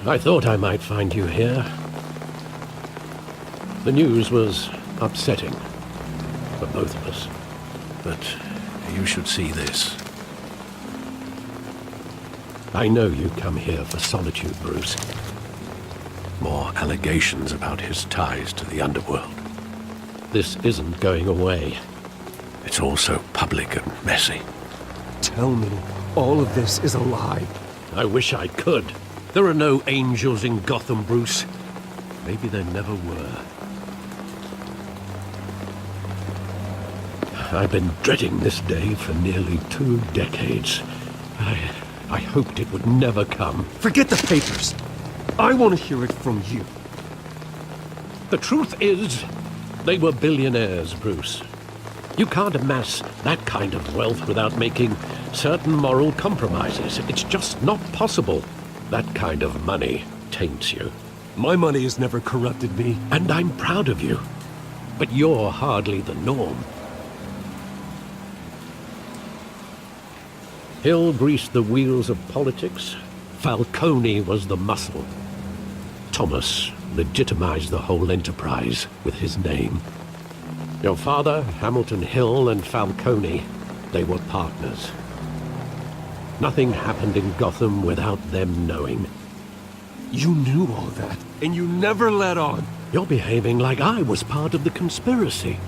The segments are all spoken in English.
I thought I might find you here. The news was upsetting for both of us. But you should see this. I know you come here for solitude, Bruce. More allegations about his ties to the underworld. This isn't going away. It's all so public and messy. Tell me, all of this is a lie. I wish I could. There are no angels in Gotham, Bruce. Maybe there never were. I've been dreading this day for nearly 2 decades. I hoped it would never come. Forget the papers. I want to hear it from you. The truth is, they were billionaires, Bruce. You can't amass that kind of wealth without making certain moral compromises. It's just not possible. That kind of money taints you. My money has never corrupted me. And I'm proud of you. But you're hardly the norm. Hill greased the wheels of politics. Falcone was the muscle. Thomas legitimized the whole enterprise with his name. Your father, Hamilton Hill, and Falcone, they were partners. Nothing happened in Gotham without them knowing. You knew all that, and you never let on. You're behaving like I was part of the conspiracy.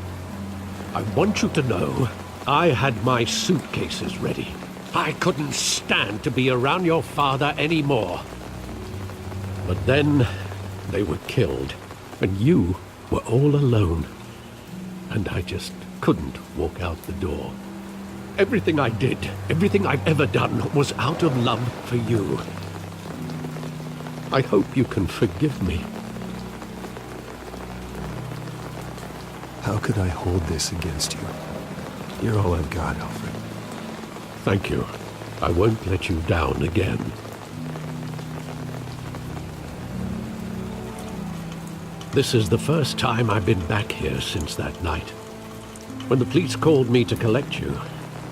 I want you to know, I had my suitcases ready. I couldn't stand to be around your father anymore. But then, they were killed, and you were all alone. And I just couldn't walk out the door. Everything I did, everything I've ever done, was out of love for you. I hope you can forgive me. How could I hold this against you? You're all I've got, Alfred. Thank you. I won't let you down again. This is the first time I've been back here since that night. When the police called me to collect you,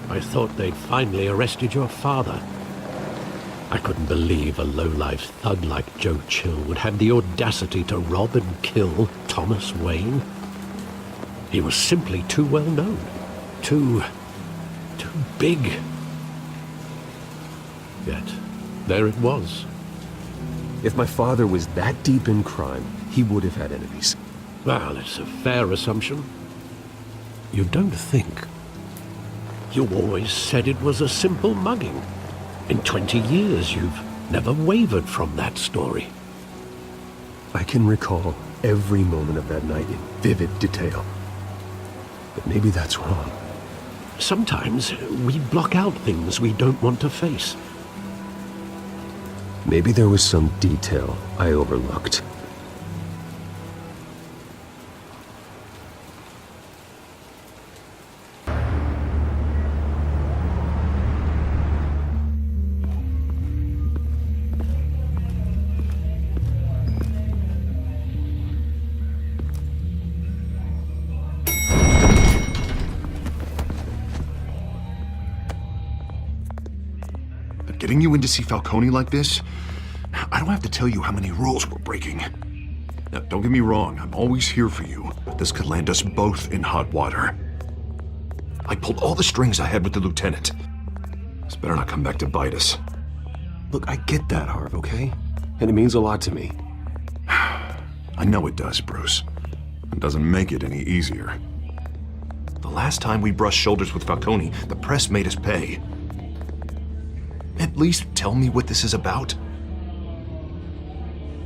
I thought they'd finally arrested your father. I couldn't believe a low-life thug like Joe Chill would have the audacity to rob and kill Thomas Wayne. He was simply too well known. Too big. Yet, there it was. If my father was that deep in crime, he would have had enemies. Well, it's a fair assumption. You don't think. You always said it was a simple mugging. In 20 years, you've never wavered from that story. I can recall every moment of that night in vivid detail. But maybe that's wrong. Sometimes we block out things we don't want to face. Maybe there was some detail I overlooked. Getting you in to see Falcone like this? I don't have to tell you how many rules we're breaking. Now, don't get me wrong, I'm always here for you, but this could land us both in hot water. I pulled all the strings I had with the lieutenant. This better not come back to bite us. Look, I get that, Harv, okay? And it means a lot to me. I know it does, Bruce. It doesn't make it any easier. The last time we brushed shoulders with Falcone, the press made us pay. At least tell me what this is about.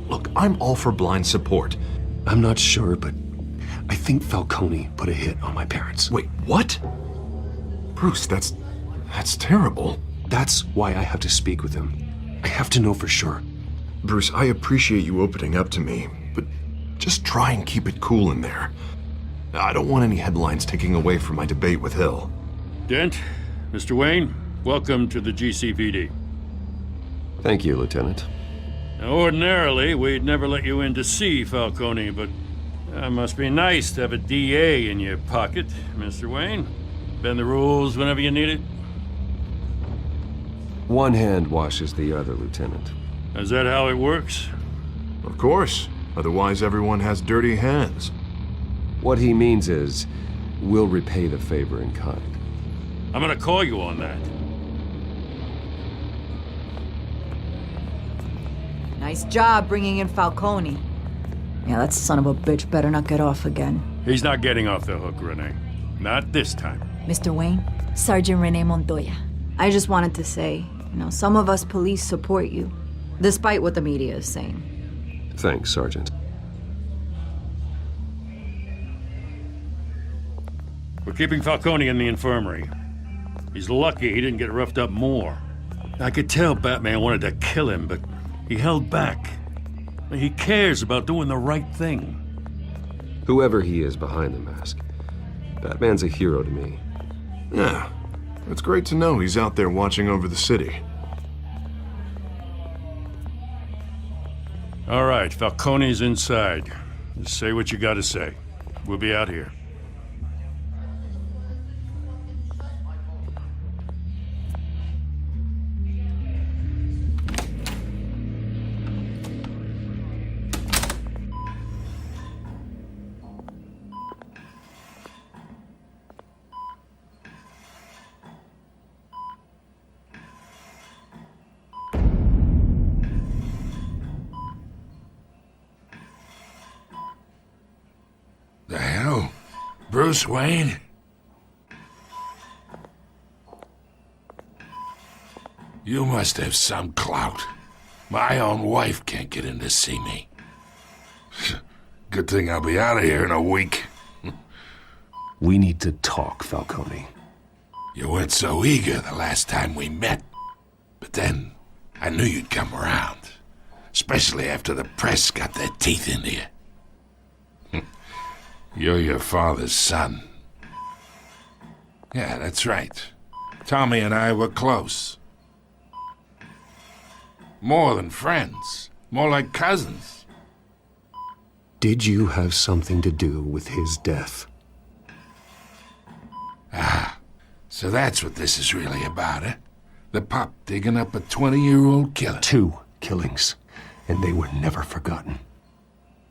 Look, I'm all for blind support. I'm not sure, but I think Falcone put a hit on my parents. Wait, what? Bruce, that's terrible. That's why I have to speak with him. I have to know for sure. Bruce, I appreciate you opening up to me, but just try and keep it cool in there. I don't want any headlines taking away from my debate with Hill. Dent, Mr. Wayne, welcome to the GCPD. Thank you, Lieutenant. Now, ordinarily, we'd never let you in to see Falcone, but it must be nice to have a DA in your pocket, Mr. Wayne. Bend the rules whenever you need it. One hand washes the other, Lieutenant. Is that how it works? Of course. Otherwise, everyone has dirty hands. What he means is, we'll repay the favor in kind. I'm gonna call you on that. Nice job bringing in Falcone. Yeah, that son of a bitch better not get off again. He's not getting off the hook, Renee. Not this time. Mr. Wayne, Sergeant Renee Montoya. I just wanted to say, some of us police support you, despite what the media is saying. Thanks, Sergeant. We're keeping Falcone in the infirmary. He's lucky he didn't get roughed up more. I could tell Batman wanted to kill him, but he held back. He cares about doing the right thing. Whoever he is behind the mask, Batman's a hero to me. Yeah, it's great to know he's out there watching over the city. All right, Falcone's inside. Just say what you gotta say. We'll be out here. The hell? Bruce Wayne? You must have some clout. My own wife can't get in to see me. Good thing I'll be out of here in a week. We need to talk, Falcone. You weren't so eager the last time we met. But then, I knew you'd come around. Especially after the press got their teeth into you. You're your father's son. Yeah, that's right. Tommy and I were close. More than friends. More like cousins. Did you have something to do with his death? Ah, so that's what this is really about, eh? The pup digging up a 20-year-old killer. 2 killings, and they were never forgotten.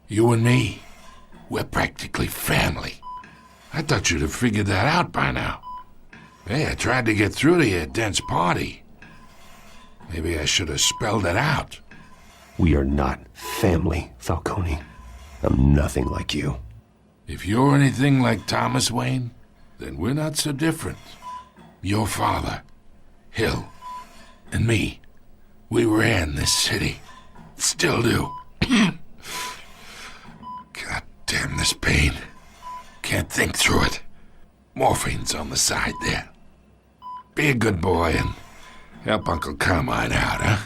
You and me, we're practically family. I thought you'd have figured that out by now. Hey, I tried to get through to you at Dent's party. Maybe I should have spelled it out. We are not family, Falcone. I'm nothing like you. If you're anything like Thomas Wayne, then we're not so different. Your father, Hill, and me, we ran this city. Still do. God damn this pain. Can't think through it. Morphine's on the side there. Be a good boy and help Uncle Carmine out, huh?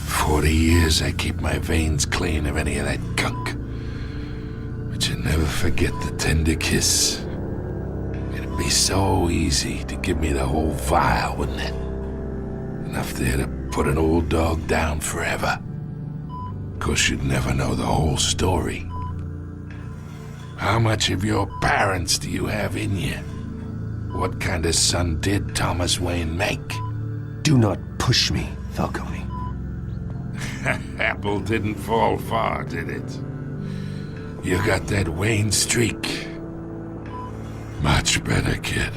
40 years I keep my veins clean of any of that gunk. But you never forget the tender kiss. It'd be so easy to give me the whole vial, wouldn't it? Enough there to put an old dog down forever. Of course, you'd never know the whole story. How much of your parents do you have in you? What kind of son did Thomas Wayne make? Do not push me, Falcone. Apple didn't fall far, did it? You got that Wayne streak. Much better, kid.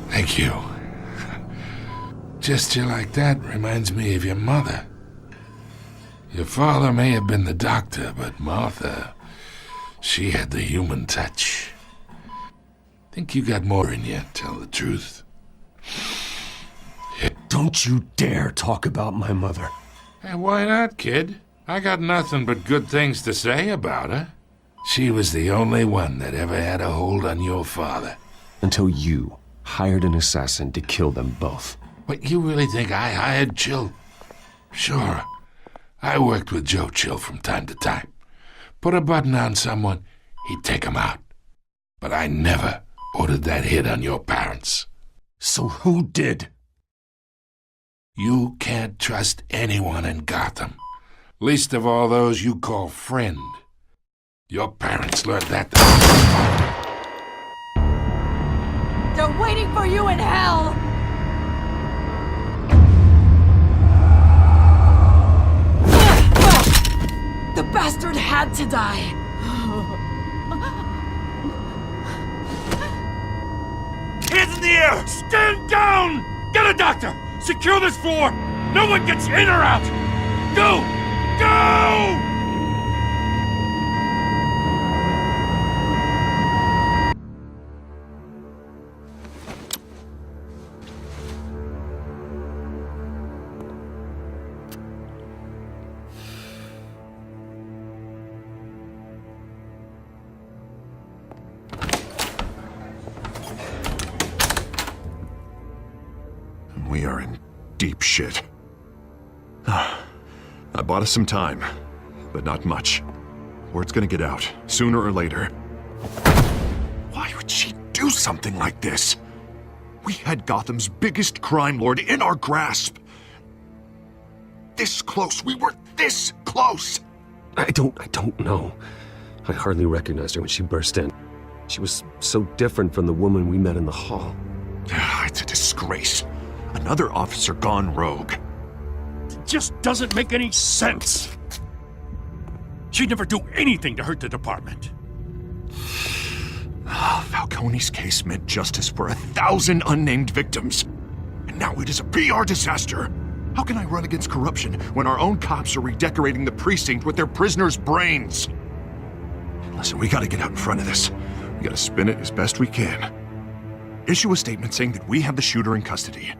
Thank you. Gesture like that reminds me of your mother. Your father may have been the doctor, but Martha, she had the human touch. Think you got more in you, tell the truth. Don't you dare talk about my mother. Hey, why not, kid? I got nothing but good things to say about her. She was the only one that ever had a hold on your father. Until you hired an assassin to kill them both. What, you really think I hired Chill? Sure. I worked with Joe Chill from time to time. Put a button on someone, he'd take him out. But I never ordered that hit on your parents. So who did? You can't trust anyone in Gotham. Least of all those you call friend. Your parents learned that. They're waiting for you in hell! The bastard had to die! Hands in the air! Stand down! Get a doctor! Secure this floor! No one gets in or out! Go! Go! We are in deep shit. I bought us some time, but not much. Word's gonna get out, sooner or later. Why would she do something like this? We had Gotham's biggest crime lord in our grasp. This close, we were this close! I don't know. I hardly recognized her when she burst in. She was so different from the woman we met in the hall. It's a disgrace. Another officer gone rogue. It just doesn't make any sense. She'd never do anything to hurt the department. Falcone's case meant justice for 1,000 unnamed victims. And now it is a PR disaster. How can I run against corruption when our own cops are redecorating the precinct with their prisoners' brains? Listen, we gotta get out in front of this. We gotta spin it as best we can. Issue a statement saying that we have the shooter in custody.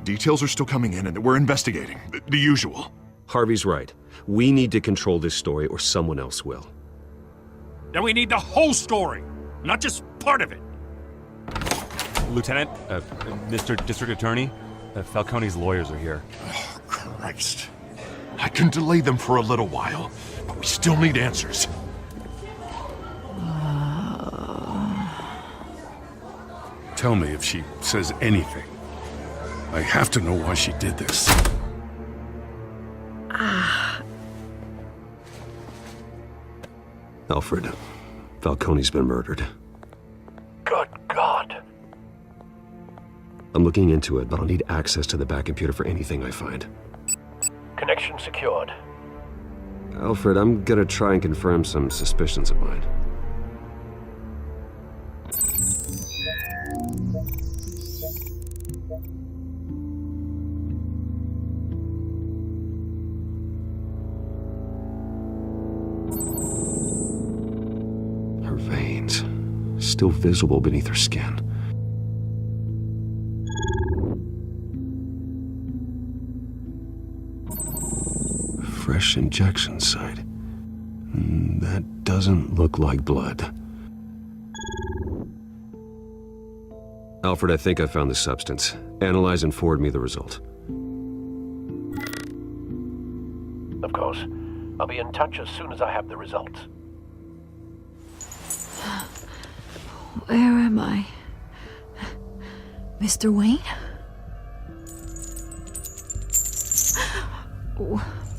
Details are still coming in and that we're investigating. The usual. Harvey's right. We need to control this story or someone else will. Then we need the whole story, not just part of it. Lieutenant, Mr. District Attorney, Falcone's lawyers are here. Oh, Christ. I can delay them for a little while, but we still need answers. Tell me if she says anything. I have to know why she did this. Alfred, Falcone's been murdered. Good God. I'm looking into it, but I'll need access to the back computer for anything I find. Connection secured. Alfred, I'm gonna try and confirm some suspicions of mine. Her veins, still visible beneath her skin. Fresh injection site. That doesn't look like blood. Alfred, I think I found the substance. Analyze and forward me the result. Of course. I'll be in touch as soon as I have the results. Where am I? Mr. Wayne?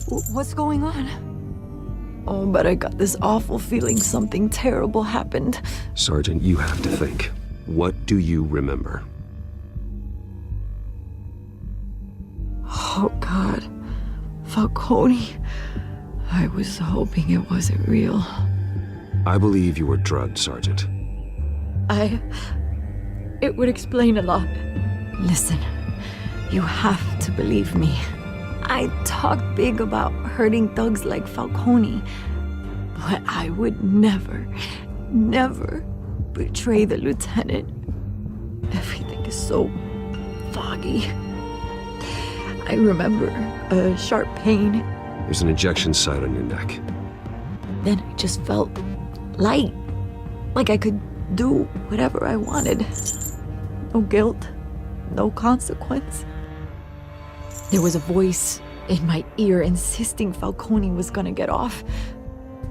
What's going on? Oh, but I got this awful feeling something terrible happened. Sergeant, you have to think. What do you remember? Oh, God. Falcone. I was hoping it wasn't real. I believe you were drugged, Sergeant. It would explain a lot. Listen, you have to believe me. I talk big about hurting thugs like Falcone, but I would never betray the lieutenant. Everything is so foggy. I remember a sharp pain. There's an injection site on your neck. Then I just felt light, like I could do whatever I wanted. No guilt, no consequence. There was a voice in my ear insisting Falcone was gonna get off.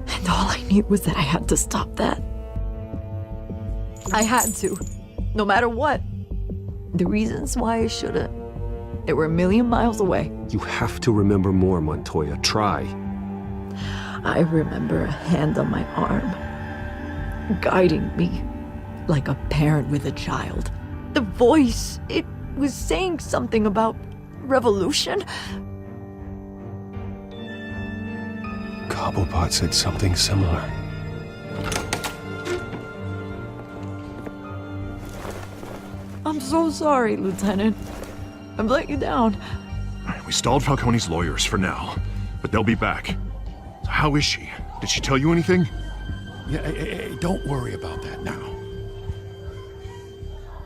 And all I knew was that I had to stop that. I had to, no matter what. The reasons why I shouldn't, They were a million miles away. You have to remember more, Montoya. Try. I remember a hand on my arm, guiding me like a parent with a child. The voice, it was saying something about revolution. Cobblepot said something similar. I'm so sorry, Lieutenant. I've let you down. We stalled Falcone's lawyers for now, but they'll be back. How is she? Did she tell you anything? Yeah, don't worry about that now.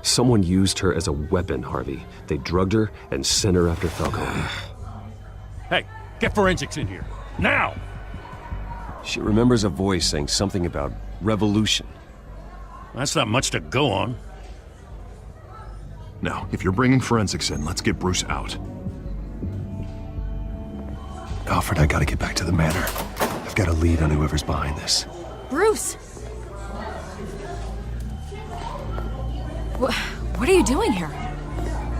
Someone used her as a weapon, Harvey. They drugged her and sent her after Falcone. Hey, get forensics in here. Now! She remembers a voice saying something about revolution. That's not much to go on. Now, if you're bringing forensics in, let's get Bruce out. Alfred, I gotta get back to the manor. I've got a lead on whoever's behind this. Bruce! What are you doing here?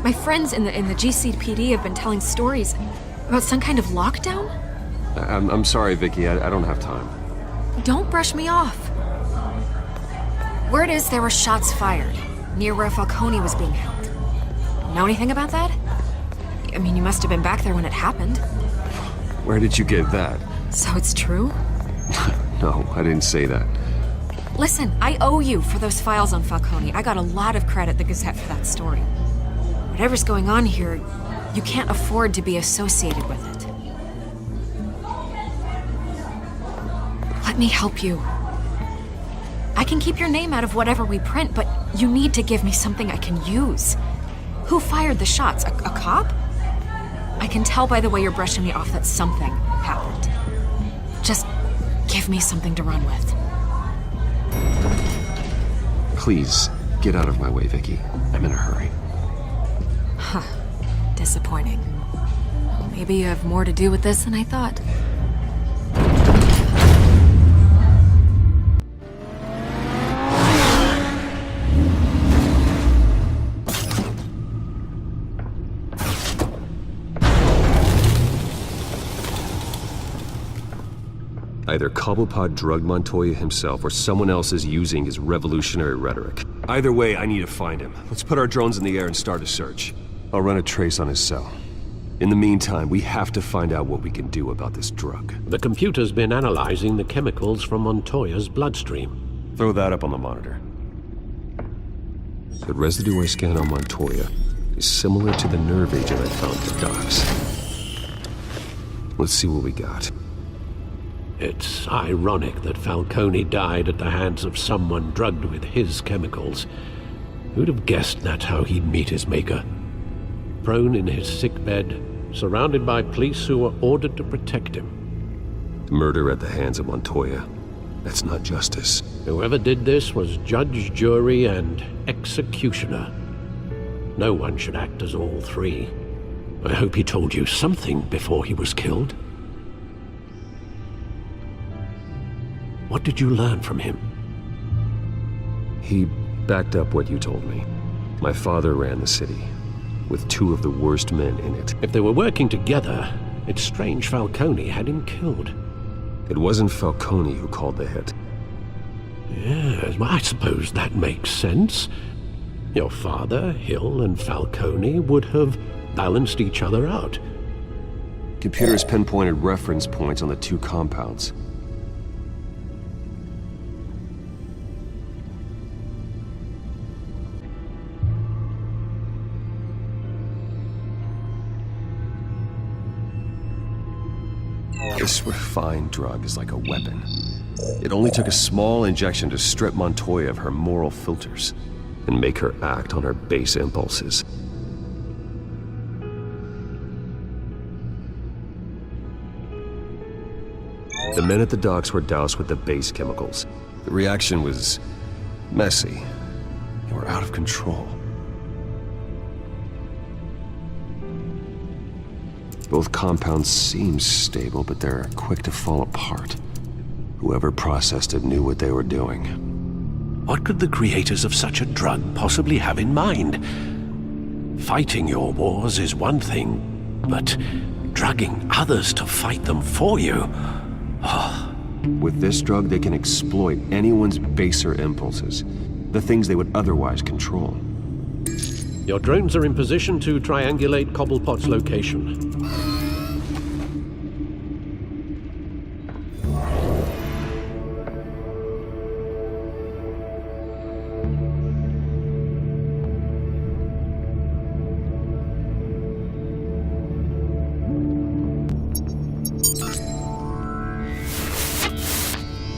My friends in the GCPD have been telling stories about some kind of lockdown? I'm sorry, Vicky. I don't have time. Don't brush me off. Word is there were shots fired near where Falcone was being held. Know anything about that? I mean, you must have been back there when it happened. Where did you get that? So it's true? No, I didn't say that. Listen, I owe you for those files on Falcone. I got a lot of credit at the Gazette for that story. Whatever's going on here, you can't afford to be associated with it. Let me help you. I can keep your name out of whatever we print, but you need to give me something I can use. Who fired the shots? A cop? I can tell by the way you're brushing me off that something happened. Just give me something to run with. Please, get out of my way, Vicky. I'm in a hurry. Huh. Disappointing. Maybe you have more to do with this than I thought. Either Cobblepot drugged Montoya himself or someone else is using his revolutionary rhetoric. Either way, I need to find him. Let's put our drones in the air and start a search. I'll run a trace on his cell. In the meantime, we have to find out what we can do about this drug. The computer's been analyzing the chemicals from Montoya's bloodstream. Throw that up on the monitor. The residue I scanned on Montoya is similar to the nerve agent I found at the docks. Let's see what we got. It's ironic that Falcone died at the hands of someone drugged with his chemicals. Who'd have guessed that's how he'd meet his maker? Prone in his sickbed, surrounded by police who were ordered to protect him. Murder at the hands of Montoya. That's not justice. Whoever did this was judge, jury, and executioner. No one should act as all three. I hope he told you something before he was killed. What did you learn from him? He backed up what you told me. My father ran the city, with two of the worst men in it. If they were working together, it's strange Falcone had him killed. It wasn't Falcone who called the hit. Yes, well, I suppose that makes sense. Your father, Hill, and Falcone would have balanced each other out. Computers pinpointed reference points on the two compounds. This refined drug is like a weapon. It only took a small injection to strip Montoya of her moral filters and make her act on her base impulses. The men at the docks were doused with the base chemicals. The reaction was messy. They were out of control. Both compounds seem stable, but they're quick to fall apart. Whoever processed it knew what they were doing. What could the creators of such a drug possibly have in mind? Fighting your wars is one thing, but drugging others to fight them for you... With this drug, they can exploit anyone's baser impulses. The things they would otherwise control. Your drones are in position to triangulate Cobblepot's location.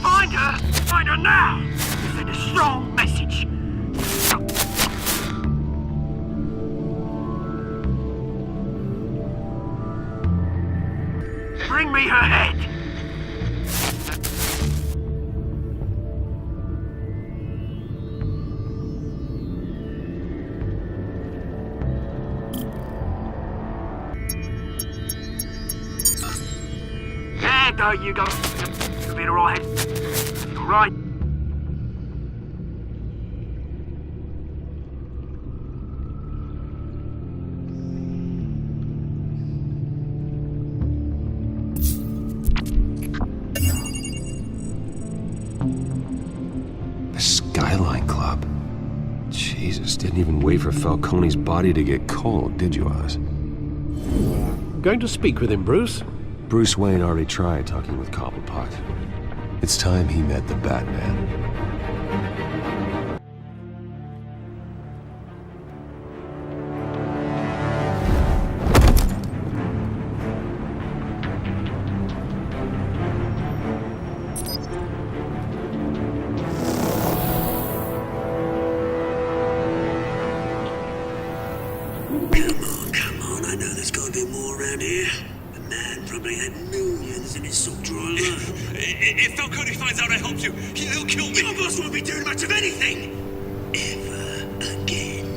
Find her! Find her now! Send a strong message. Bring me her head! There you go. You'll be all right. All right. The Skyline Club. Jesus, didn't even wait for Falcone's body to get cold, did you, Oz? Going to speak with him, Bruce? Bruce Wayne already tried talking with Cobblepot. It's time he met the Batman. Come on, I know there's gotta be more around here. The man probably had millions in his salt drawer alone. If Falcone finds out I helped you, he'll kill me. Your boss won't be doing much of anything! Ever again.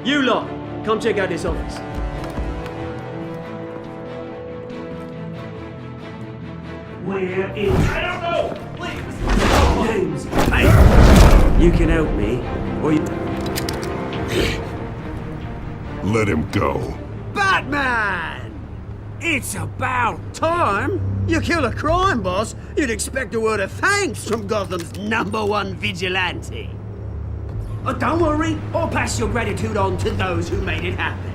You lot, come check out this office. We're in. I don't know! Please! James, hey! You can help me, or you. Let him go. Batman! It's about time! You kill a crime boss, you'd expect a word of thanks from Gotham's #1 vigilante. Oh, don't worry, I'll pass your gratitude on to those who made it happen.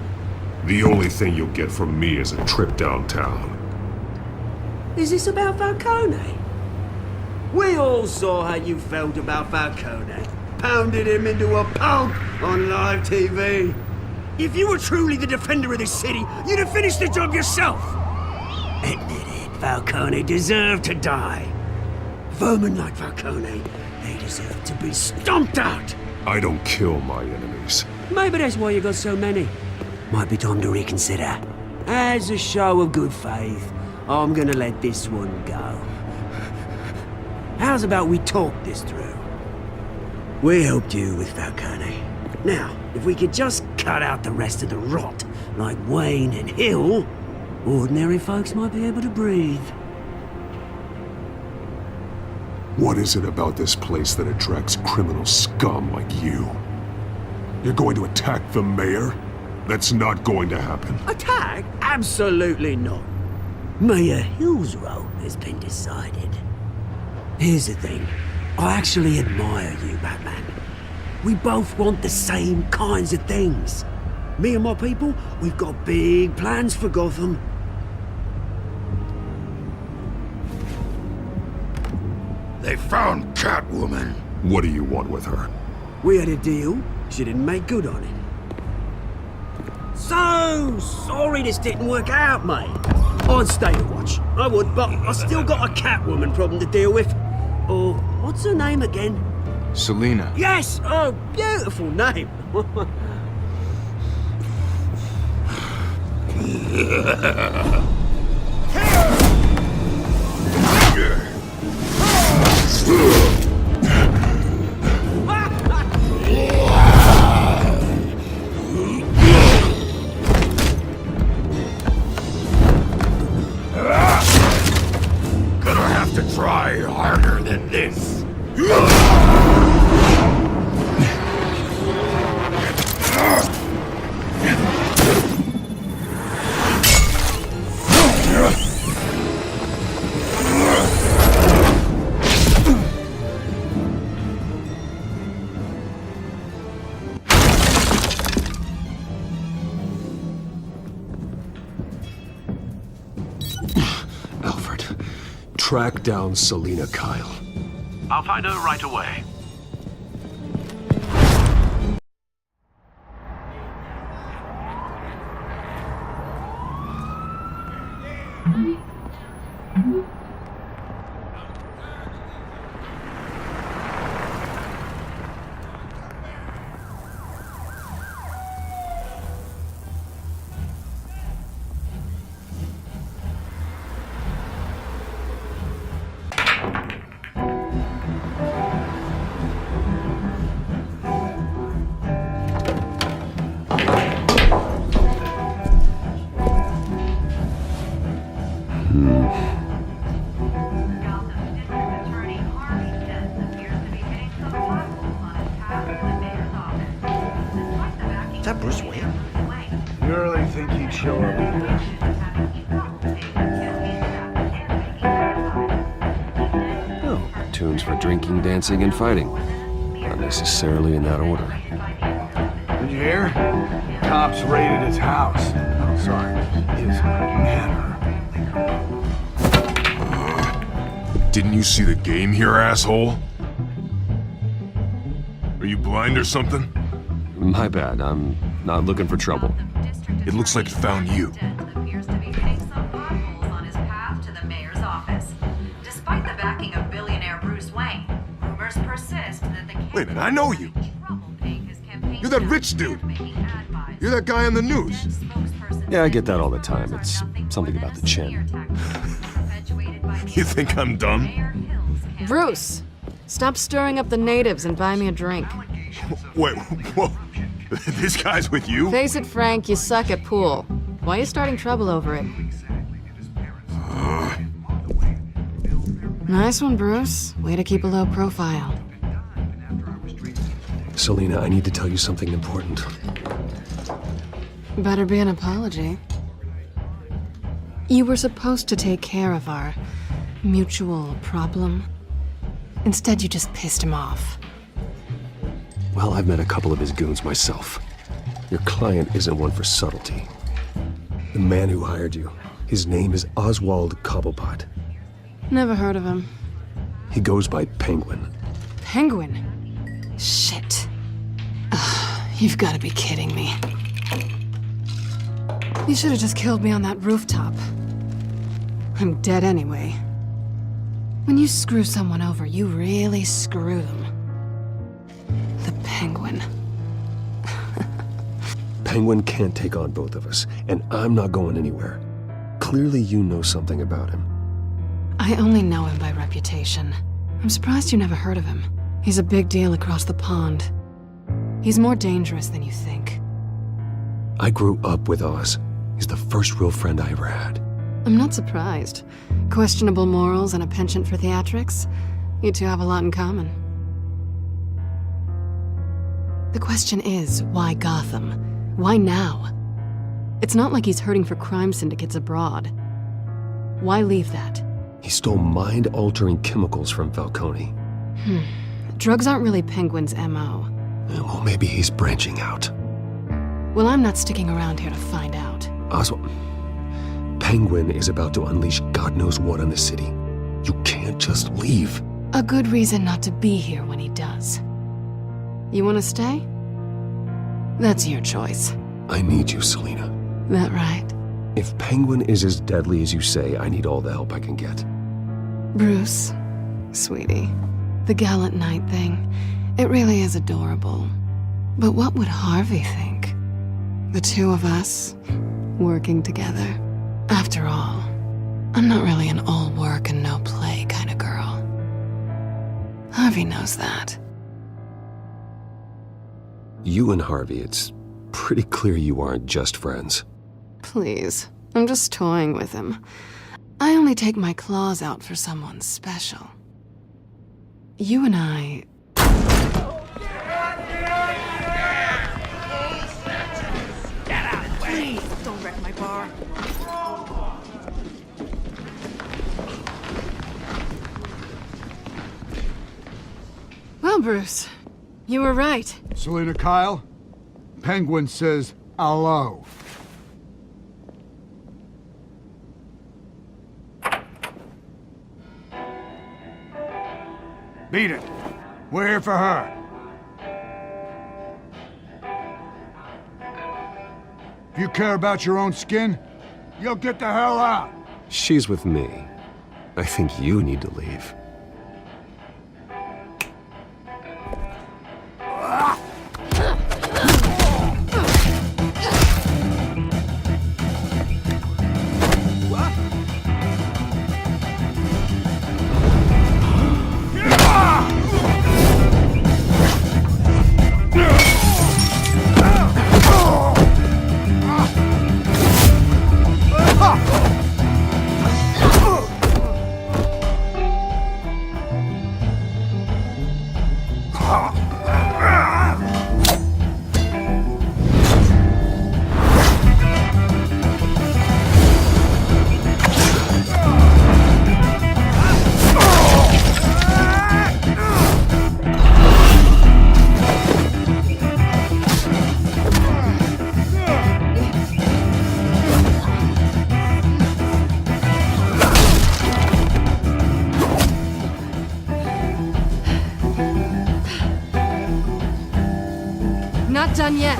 The only thing you'll get from me is a trip downtown. Is this about Falcone? We all saw how you felt about Falcone. Pounded him into a pulp on live TV. If you were truly the defender of this city, you'd have finished the job yourself. Admit it, Falcone deserved to die. Vermin like Falcone, they deserve to be stomped out. I don't kill my enemies. Maybe that's why you got so many. Might be time to reconsider. As a show of good faith, I'm gonna let this one go. How's about we talk this through? We helped you with Falcone. Now, if we could just cut out the rest of the rot, like Wayne and Hill, ordinary folks might be able to breathe. What is it about this place that attracts criminal scum like you? You're going to attack the mayor? That's not going to happen. Attack? Absolutely not. Mayor Hill's role has been decided. Here's the thing. I actually admire you, Batman. We both want the same kinds of things. Me and my people, we've got big plans for Gotham. They found Catwoman. What do you want with her? We had a deal. She didn't make good on it. So sorry this didn't work out, mate. I'd stay to watch. I would, but I still got a Catwoman problem to deal with. Or, what's her name again? Selina. Yes! Oh, beautiful name. try harder than this. Alfred, track down Selina Kyle. I'll find her right away. Is that Bruce Wayne? You really think he'd show up here? Oh, tunes for drinking, dancing, and fighting. Not necessarily in that order. Did you hear? Cops raided his house. Oh, sorry, his manor. Didn't you see the game here, asshole? Are you blind or something? My bad, I'm not looking for trouble. It looks like it found you. Appears to be hitting some potholes on his path to the mayor's office. Despite the backing of billionaire Bruce Wayne, rumors persist that the Wait a minute, I know you. You're that rich dude. You're that guy on the news. Yeah, I get that all the time. It's something about the chin. You think I'm dumb? Bruce, stop stirring up the natives and buy me a drink. Wait, whoa. This guy's with you? Face it, Frank, you suck at pool. Why are you starting trouble over it? Nice one, Bruce. Way to keep a low profile. Selina, I need to tell you something important. Better be an apology. You were supposed to take care of our mutual problem. Instead, you just pissed him off. Well, I've met a couple of his goons myself. Your client isn't one for subtlety. The man who hired you, his name is Oswald Cobblepot. Never heard of him. He goes by Penguin. Penguin? Shit. Ugh, you've got to be kidding me. You should have just killed me on that rooftop. I'm dead anyway. When you screw someone over, you really screw them. The Penguin. Penguin can't take on both of us, and I'm not going anywhere. Clearly you know something about him. I only know him by reputation. I'm surprised you never heard of him. He's a big deal across the pond. He's more dangerous than you think. I grew up with Oz. He's the first real friend I ever had. I'm not surprised. Questionable morals and a penchant for theatrics. You two have a lot in common. The question is, why Gotham? Why now? It's not like he's hurting for crime syndicates abroad. Why leave that? He stole mind-altering chemicals from Falcone. Drugs aren't really Penguin's M.O. Well, maybe he's branching out. Well, I'm not sticking around here to find out. Oswald, Penguin is about to unleash God knows what on the city. You can't just leave. A good reason not to be here when he does. You want to stay? That's your choice. I need you, Selina. That right? If Penguin is as deadly as you say, I need all the help I can get. Bruce, sweetie, the gallant knight thing, it really is adorable. But what would Harvey think? The two of us, working together. After all, I'm not really an all work and no play kind of girl. Harvey knows that. You and Harvey, it's pretty clear you aren't just friends. Please, I'm just toying with him. I only take my claws out for someone special. You and I... Please, don't wreck my bar. Well, Bruce, you were right. Selina Kyle, Penguin says hello. Beat it. We're here for her. If you care about your own skin, you'll get the hell out. She's with me. I think you need to leave. Not done yet.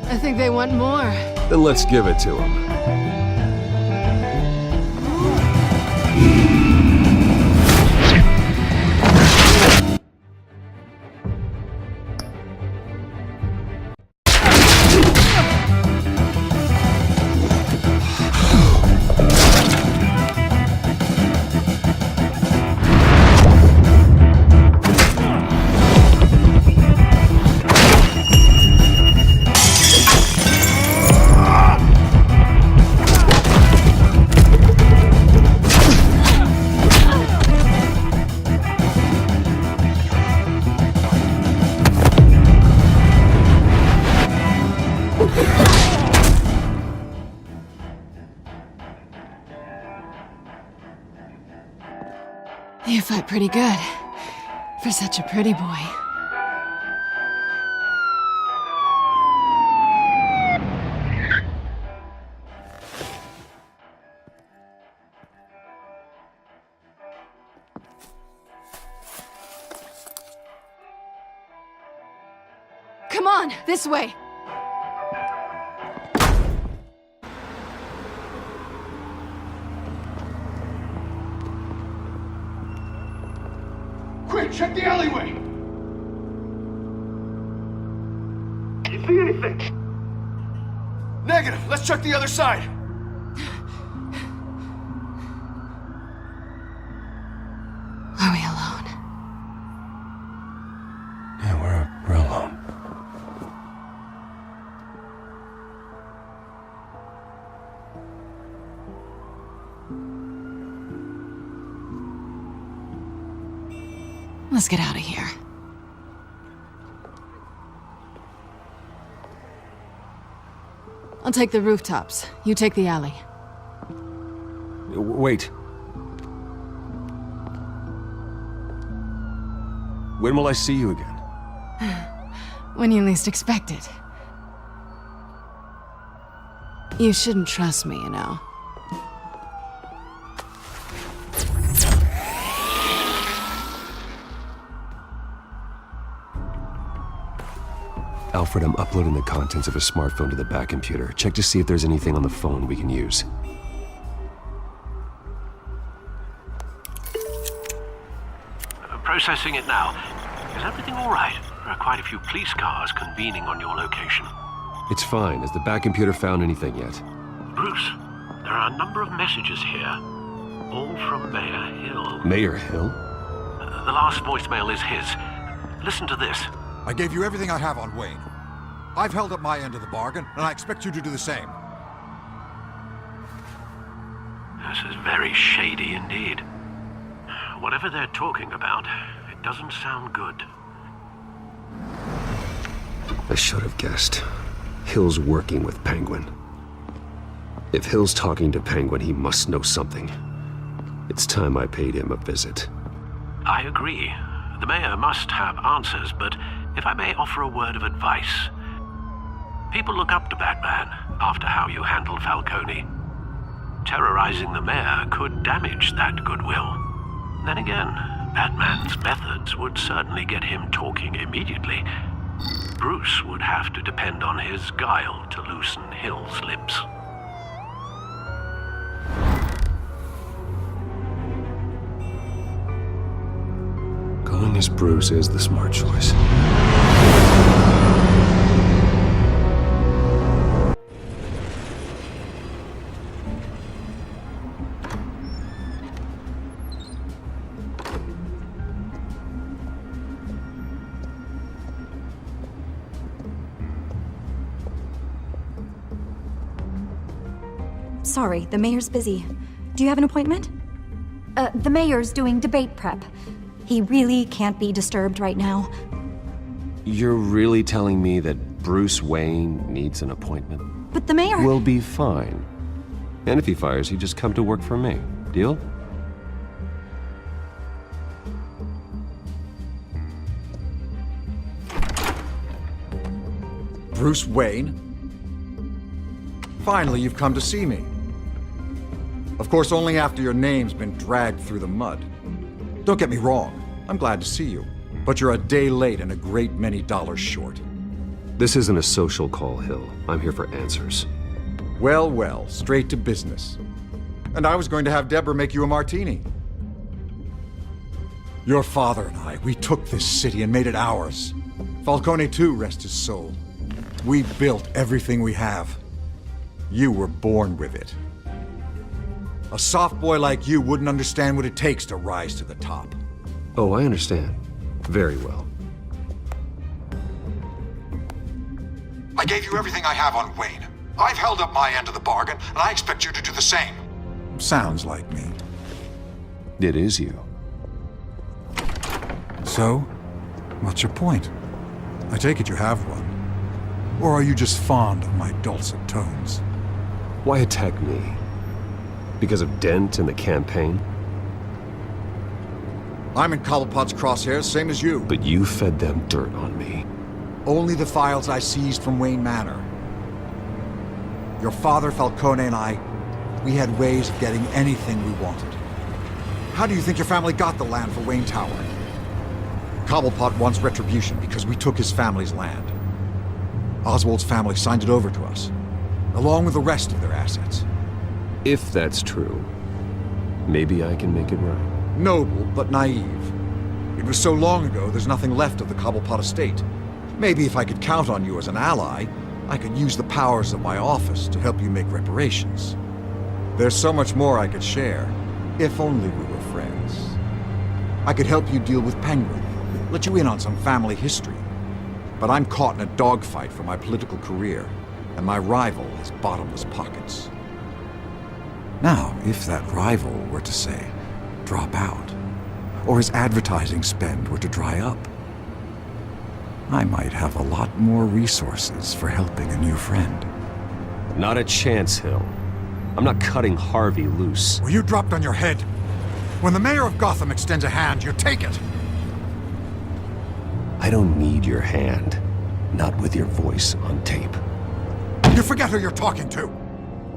I think they want more. Then let's give it to them. You fight pretty good. For such a pretty boy. Come on, this way! Quick, check the alleyway! You see anything? Negative. Let's check the other side. Are we alone? Yeah, we're alone. Let's get out of here. I'll take the rooftops. You take the alley. Wait. When will I see you again? When you least expect it. You shouldn't trust me, you know. Alfred, I'm uploading the contents of a smartphone to the back computer. Check to see if there's anything on the phone we can use. processing it now. Is everything all right? There are quite a few police cars convening on your location. It's fine. Has the back computer found anything yet? Bruce, there are a number of messages here. All from Mayor Hill. Mayor Hill? The last voicemail is his. Listen to this. I gave you everything I have on Wayne. I've held up my end of the bargain, and I expect you to do the same. This is very shady indeed. Whatever they're talking about, it doesn't sound good. I should have guessed. Hill's working with Penguin. If Hill's talking to Penguin, he must know something. It's time I paid him a visit. I agree. The mayor must have answers, but if I may offer a word of advice. People look up to Batman after how you handled Falcone. Terrorizing the mayor could damage that goodwill. Then again, Batman's methods would certainly get him talking immediately. Bruce would have to depend on his guile to loosen Hill's lips. Going as Bruce is the smart choice. Sorry, the mayor's busy. Do you have an appointment? The mayor's doing debate prep. He really can't be disturbed right now. You're really telling me that Bruce Wayne needs an appointment? But the mayor... Will be fine. And if he fires, he'd just come to work for me. Deal? Bruce Wayne? Finally, you've come to see me. Of course, only after your name's been dragged through the mud. Don't get me wrong, I'm glad to see you. But you're a day late and a great many dollars short. This isn't a social call, Hill. I'm here for answers. Well, well, straight to business. And I was going to have Deborah make you a martini. Your father and I, we took this city and made it ours. Falcone too, rest his soul. We built everything we have. You were born with it. A soft boy like you wouldn't understand what it takes to rise to the top. Oh, I understand. Very well. I gave you everything I have on Wayne. I've held up my end of the bargain, and I expect you to do the same. Sounds like me. It is you. So, what's your point? I take it you have one. Or are you just fond of my dulcet tones? Why attack me? Because of Dent and the campaign? I'm in Cobblepot's crosshairs, same as you. But you fed them dirt on me. Only the files I seized from Wayne Manor. Your father, Falcone, and I, we had ways of getting anything we wanted. How do you think your family got the land for Wayne Tower? Cobblepot wants retribution because we took his family's land. Oswald's family signed it over to us, along with the rest of their assets. If that's true, maybe I can make it right. Noble, but naive. It was so long ago, there's nothing left of the Cobblepot estate. Maybe if I could count on you as an ally, I could use the powers of my office to help you make reparations. There's so much more I could share, if only we were friends. I could help you deal with Penguin, let you in on some family history. But I'm caught in a dogfight for my political career, and my rival has bottomless pockets. Now, if that rival were to say, drop out, or his advertising spend were to dry up, I might have a lot more resources for helping a new friend. Not a chance, Hill. I'm not cutting Harvey loose. Were you dropped on your head? When the mayor of Gotham extends a hand, you take it! I don't need your hand. Not with your voice on tape. You forget who you're talking to!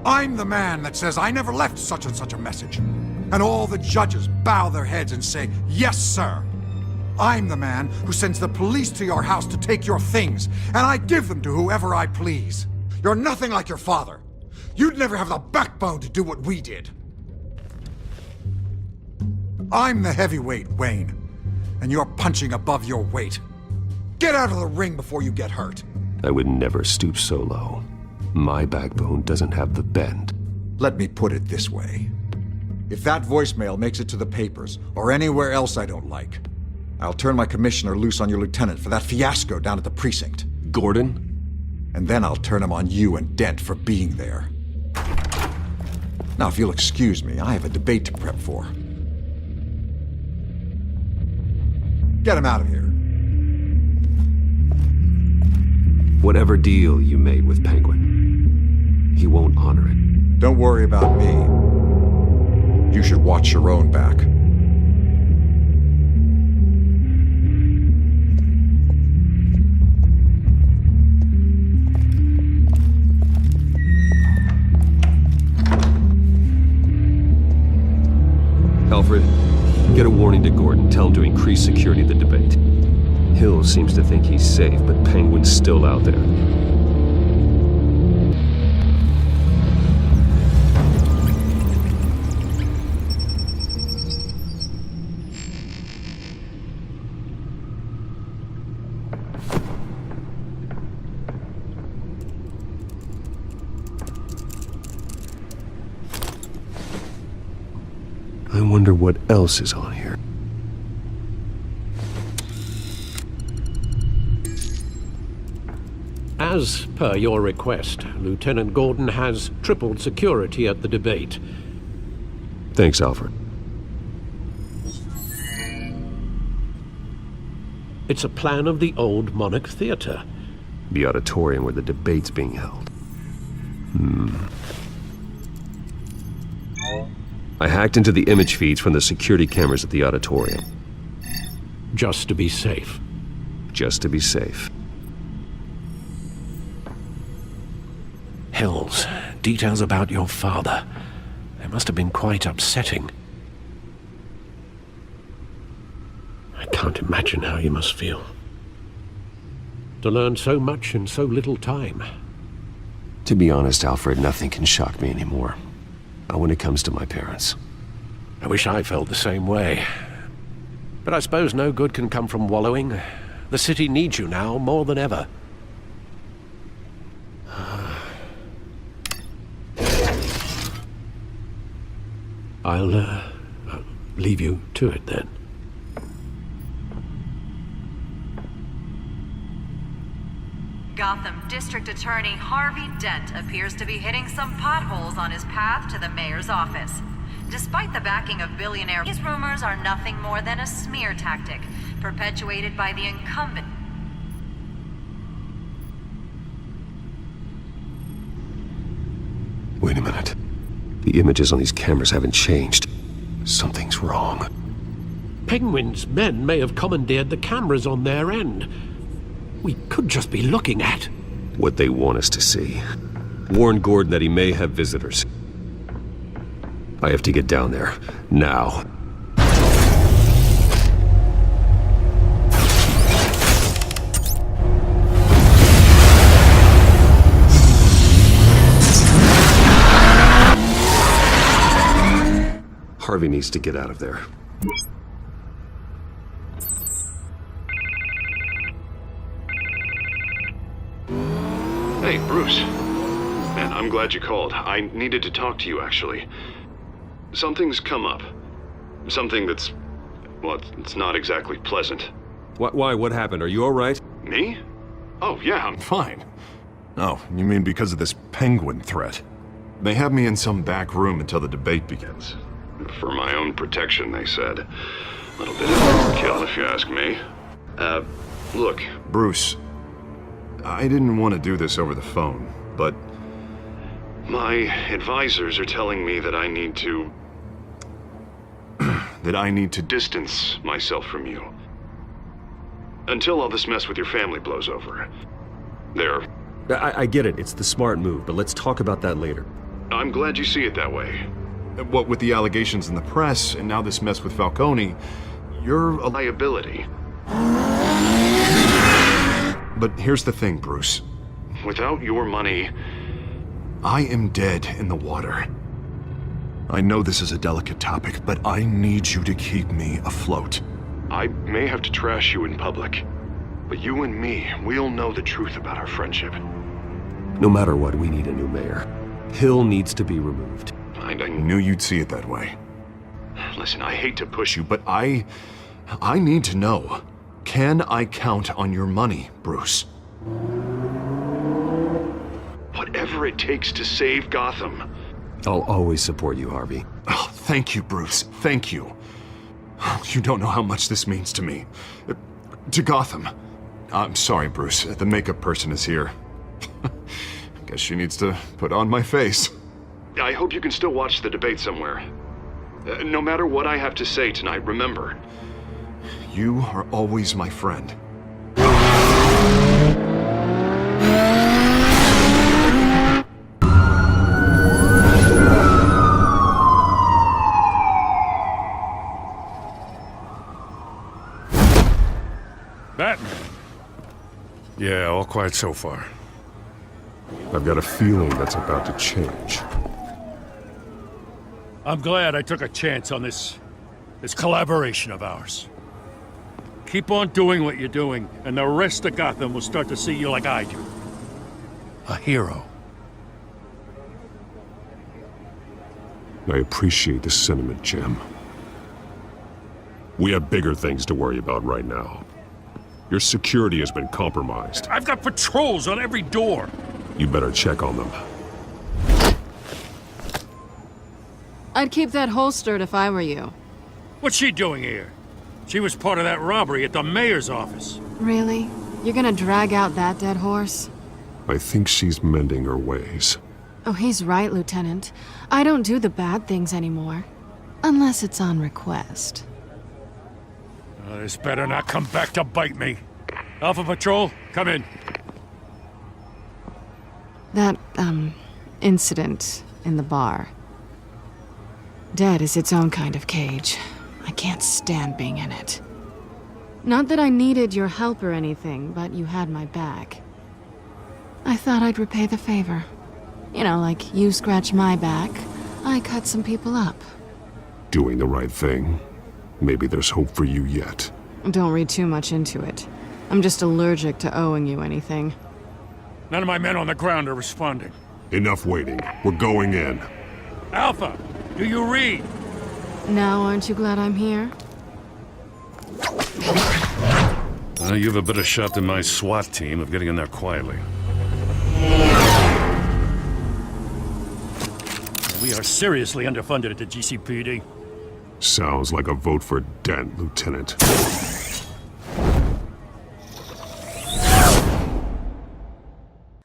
I'm the man that says I never left such and such a message. And all the judges bow their heads and say, yes, sir. I'm the man who sends the police to your house to take your things, and I give them to whoever I please. You're nothing like your father. You'd never have the backbone to do what we did. I'm the heavyweight, Wayne. and you're punching above your weight. Get out of the ring before you get hurt. I would never stoop so low. My backbone doesn't have the bend. Let me put it this way. If that voicemail makes it to the papers, or anywhere else I don't like, I'll turn my commissioner loose on your lieutenant for that fiasco down at the precinct. Gordon? And then I'll turn him on you and Dent for being there. Now, if you'll excuse me, I have a debate to prep for. Get him out of here. Whatever deal you made with Penguin, he won't honor it. Don't worry about me. You should watch your own back. Alfred, get a warning to Gordon. Tell him to increase security of the debate. Hill seems to think he's safe, but Penguin's still out there. I wonder what else is on here. As per your request, Lieutenant Gordon has tripled security at the debate. Thanks, Alfred. It's a plan of the old Monarch Theater. The auditorium where the debate's being held. I hacked into the image feeds from the security cameras at the auditorium. Just to be safe. Just to be safe. Hills, details about your father. They must have been quite upsetting. I can't imagine how you must feel. To learn so much in so little time. To be honest, Alfred, nothing can shock me anymore. Not when it comes to my parents. I wish I felt the same way. But I suppose no good can come from wallowing. The city needs you now more than ever. I'll leave you to it then. Gotham District Attorney Harvey Dent appears to be hitting some potholes on his path to the mayor's office. Despite the backing of billionaire, these rumors are nothing more than a smear tactic perpetuated by the incumbent. Wait a minute. The images on these cameras haven't changed. Something's wrong. Penguin's men may have commandeered the cameras on their end. We could just be looking at what they want us to see. Warn Gordon that he may have visitors. I have to get down there. Now. Harvey needs to get out of there. Hey, Bruce. Man, I'm glad you called. I needed to talk to you, actually. Something's come up. Something that's... well, it's not exactly pleasant. Why? What happened? Are you all right? Me? Oh, yeah, I'm fine. Oh, you mean because of this Penguin threat? They have me in some back room until the debate begins. For my own protection, they said. A little bit of overkill, if you ask me. Look, Bruce, I didn't want to do this over the phone, but my advisors are telling me that I need to... that I need to distance myself from you. Until all this mess with your family blows over. I get it. It's the smart move, but let's talk about that later. I'm glad you see it that way. What with the allegations in the press, and now this mess with Falcone, you're a liability. But here's the thing, Bruce. Without your money, I am dead in the water. I know this is a delicate topic, but I need you to keep me afloat. I may have to trash you in public, but you and me, we'll know the truth about our friendship. No matter what, we need a new mayor. Hill needs to be removed. I knew you'd see it that way. Listen, I hate to push you, but I need to know. Can I count on your money, Bruce? Whatever it takes to save Gotham. I'll always support you, Harvey. Oh, thank you, Bruce. Thank you. You don't know how much this means to me. To Gotham. I'm sorry, Bruce. The makeup person is here. Guess she needs to put on my face. I hope you can still watch the debate somewhere. No matter what I have to say tonight, remember, you are always my friend. Batman. Yeah, all quiet so far. I've got a feeling that's about to change. I'm glad I took a chance on this collaboration of ours. Keep on doing what you're doing, and the rest of Gotham will start to see you like I do. A hero. I appreciate the sentiment, Jim. We have bigger things to worry about right now. Your security has been compromised. I've got patrols on every door. You better check on them. I'd keep that holstered if I were you. What's she doing here? She was part of that robbery at the mayor's office. Really? You're gonna drag out that dead horse? I think she's mending her ways. Oh, he's right, Lieutenant. I don't do the bad things anymore. Unless it's on request. This better not come back to bite me. Alpha Patrol, come in. That, incident in the bar. Dead is its own kind of cage. I can't stand being in it. Not that I needed your help or anything, but you had my back. I thought I'd repay the favor. You know, like you scratch my back, I cut some people up. Doing the right thing. Maybe there's hope for you yet. Don't read too much into it. I'm just allergic to owing you anything. None of my men on the ground are responding. Enough waiting. We're going in. Alpha, do you read? Now, aren't you glad I'm here? You have a better shot than my SWAT team of getting in there quietly. We are seriously underfunded at the GCPD. Sounds like a vote for Dent, Lieutenant.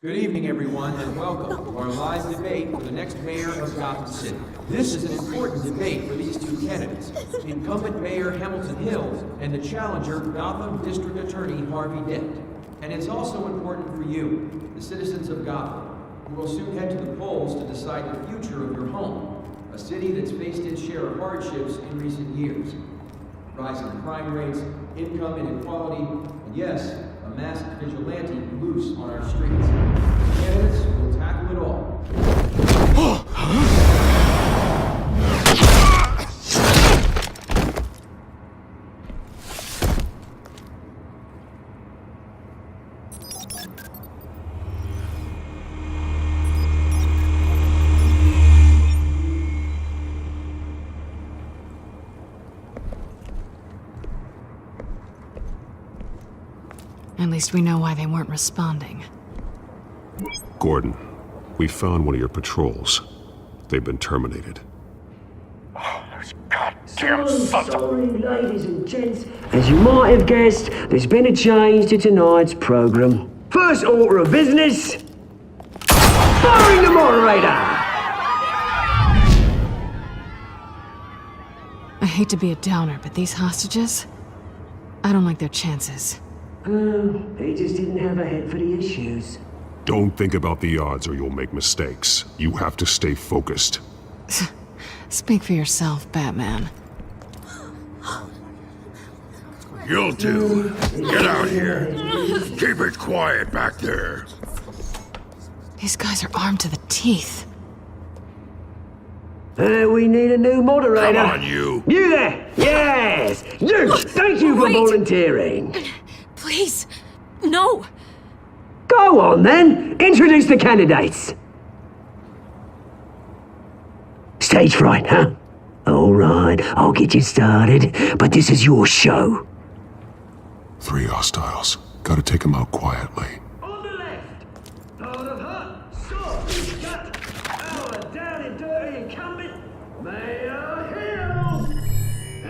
Good evening, everyone, and welcome to our live debate for the next mayor of Gotham City. This is an important debate for these two candidates, incumbent Mayor Hamilton Hill and the challenger, Gotham District Attorney Harvey Dent. And it's also important for you, the citizens of Gotham, who will soon head to the polls to decide the future of your home, a city that's faced its share of hardships in recent years. Rising crime rates, income inequality, and yes, a masked vigilante loose on our streets. The candidates will tackle it all. At least we know why they weren't responding. Gordon, we found one of your patrols. They've been terminated. Oh, those goddamn sons of... Sorry, ladies and gents. As you might have guessed, there's been a change to tonight's program. First order of business... firing the moderator! I hate to be a downer, but these hostages... I don't like their chances. He just didn't have a head for the issues. Don't think about the odds or you'll make mistakes. You have to stay focused. Speak for yourself, Batman. You'll do. Get out here. Keep it quiet back there. These guys are armed to the teeth. We need a new moderator. Come on, you! You there! Yes! You! Thank you for Wait. volunteering. Please, no. Go on then! Introduce the candidates. Stage fright, huh? Alright, I'll get you started, but this is your show. 3 hostiles. Gotta take them out quietly. On the left, hard of heart, soft, gut, our down and dirty incumbent, Mayor Hill.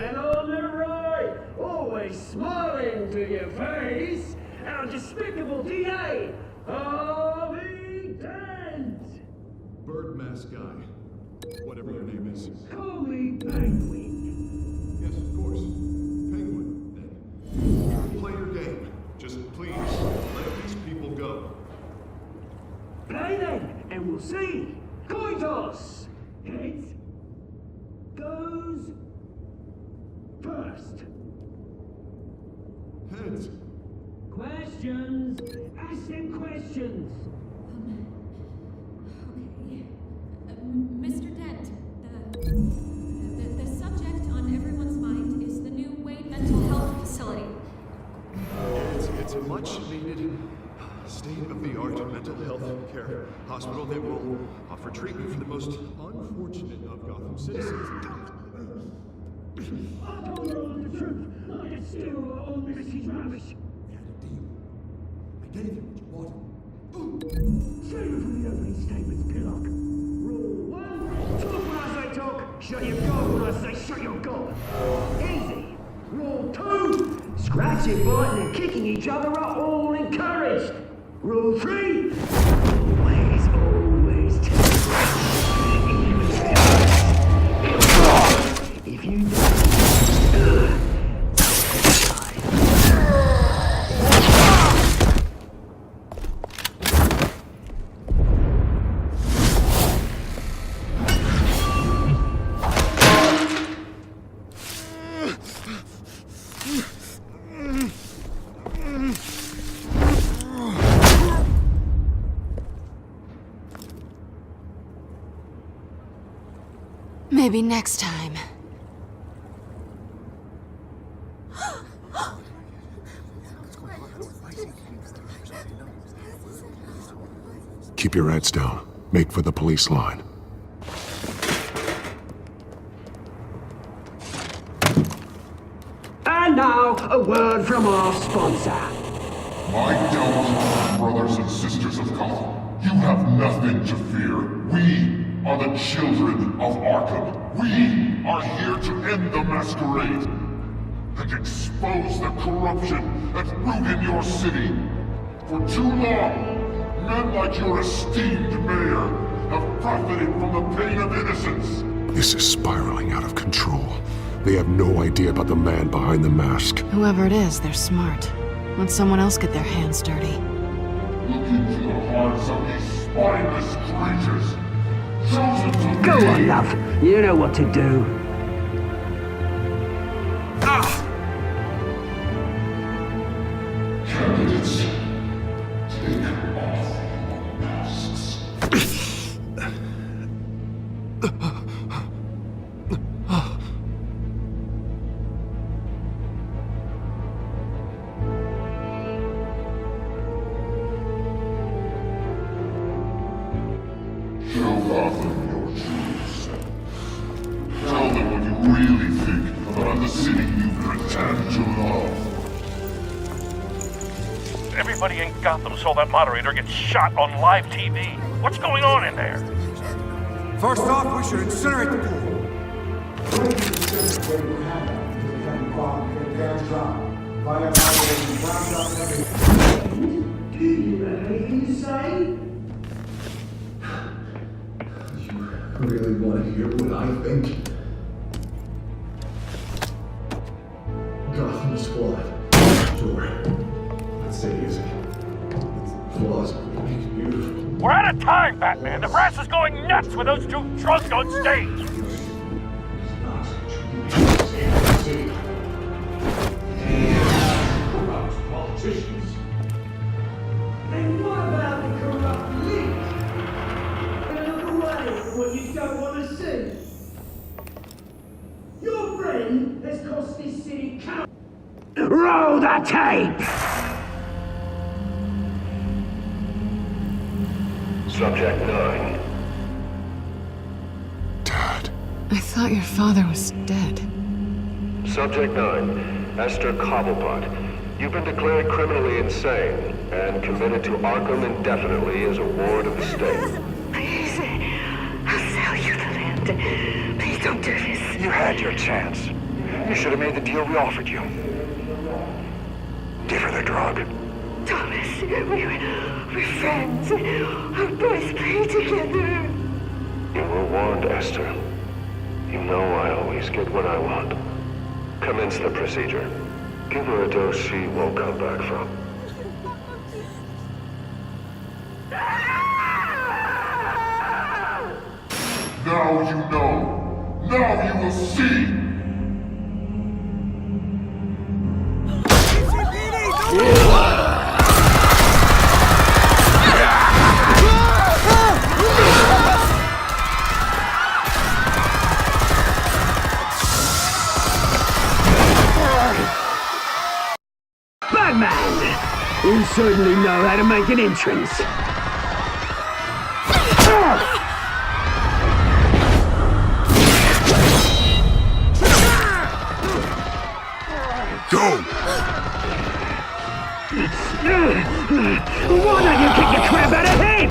And on the right, always smiling to your face, our despicable DA, Harvey Dent. Bird mask guy. Whatever your name is. Call me Penguin. Yes, of course. Penguin. Then. Play your game. Just please, let these people go. Play then, and we'll see. Coin toss. Heads goes first. Heads. Questions. Ask them questions. Mr. Dent, the subject on everyone's mind is the new Wayne Mental Health Facility. It's a much-needed, state-of-the-art mental health care hospital that will offer treatment for the most unfortunate of Gotham citizens. I told you all the truth. I can steal all Missy's rubbish. We had a deal. I gave you what you wanted. Save it from the opening statements, Pillock. Rule 1, talk when I say talk, shut your gob when I say shut your gob. Easy. Rule 2, scratching, biting and kicking each other are all encouraged. Rule 3, always if you Maybe next time. Keep your heads down. Make for the police line. And now, a word from our sponsor. My Telltale brothers and sisters of Gotham, you have nothing to fear. We are the children of Arkham. We are here to end the masquerade and expose the corruption that root in your city. For too long, men like your esteemed mayor have profited from the pain of innocence. This is spiraling out of control. They have no idea about the man behind the mask. Whoever it is, they're smart. Let someone else get their hands dirty. Look into the hearts of these spineless creatures. Chosen to Go be. on, love. You know what to do. Candidates, take off your masks. Show Gotham your true self. Tell them what you really think about the city you pretend to love. Everybody in Gotham saw that moderator get shot on live TV. What's going on in there? First off, we should incinerate the pool. Do you have anything to say? You really want to hear what I think? Gotham's flawed. Sure. Let's say easy. Its flaws make it beautiful. We're out of time, Batman. The brass is going nuts with those two drunks on stage. Corrupt politicians. And what about the corrupt league? Get out of the way of what you don't want to see. Roll the tape! Subject 9. I thought your father was dead. Subject 9. Esther Cobblepot. You've been declared criminally insane and committed to Arkham indefinitely as a ward of the state. Please, I'll sell you the land. Please don't do this. You had your chance. You should have made the deal we offered you. Give her the drug. Thomas, we're friends. Our boys play together. You were warned, Esther. You know I always get what I want. Commence the procedure. Give her a dose she won't come back from. Now you know. Now you will see. Batman! You certainly know how to make an entrance. Go! Why don't you kick the crap out of him?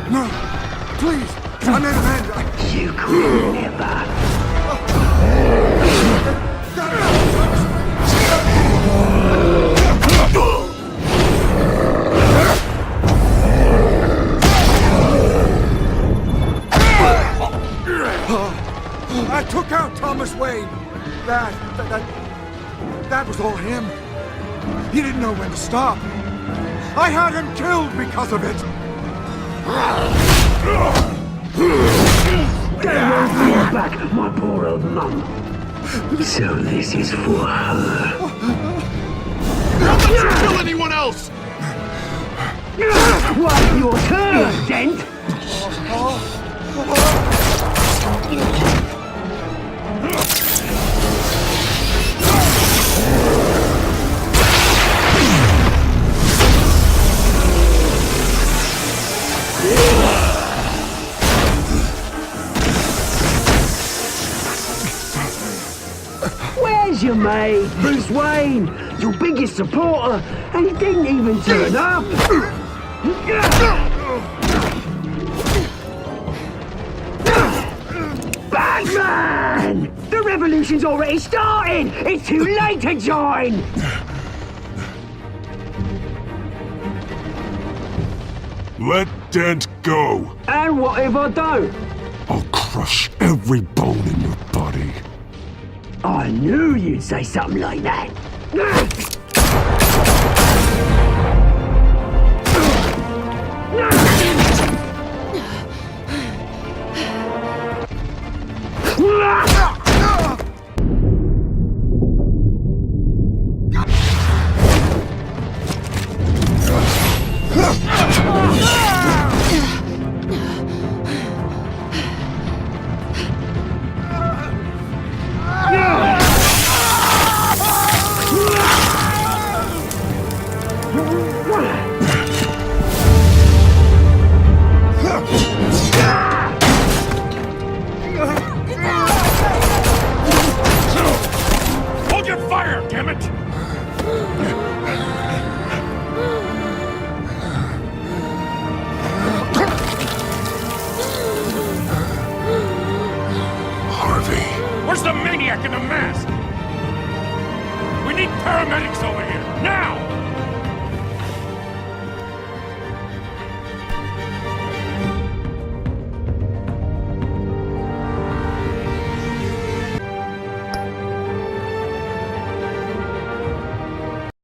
No! Please! I made amends! You could never. I took out Thomas Wayne. That was all him. He didn't know when to stop. I had him killed because of it. Get back, my poor old mum. So this is for her. Don't let you kill anyone else! What, your turn, Dent? Where's your mate, Bruce Wayne? Your biggest supporter, and he didn't even turn up. Batman! The revolution's already started! It's too late to join! Let Dent go. And what if I don't? I'll crush every bone in your body. I knew you'd say something like that.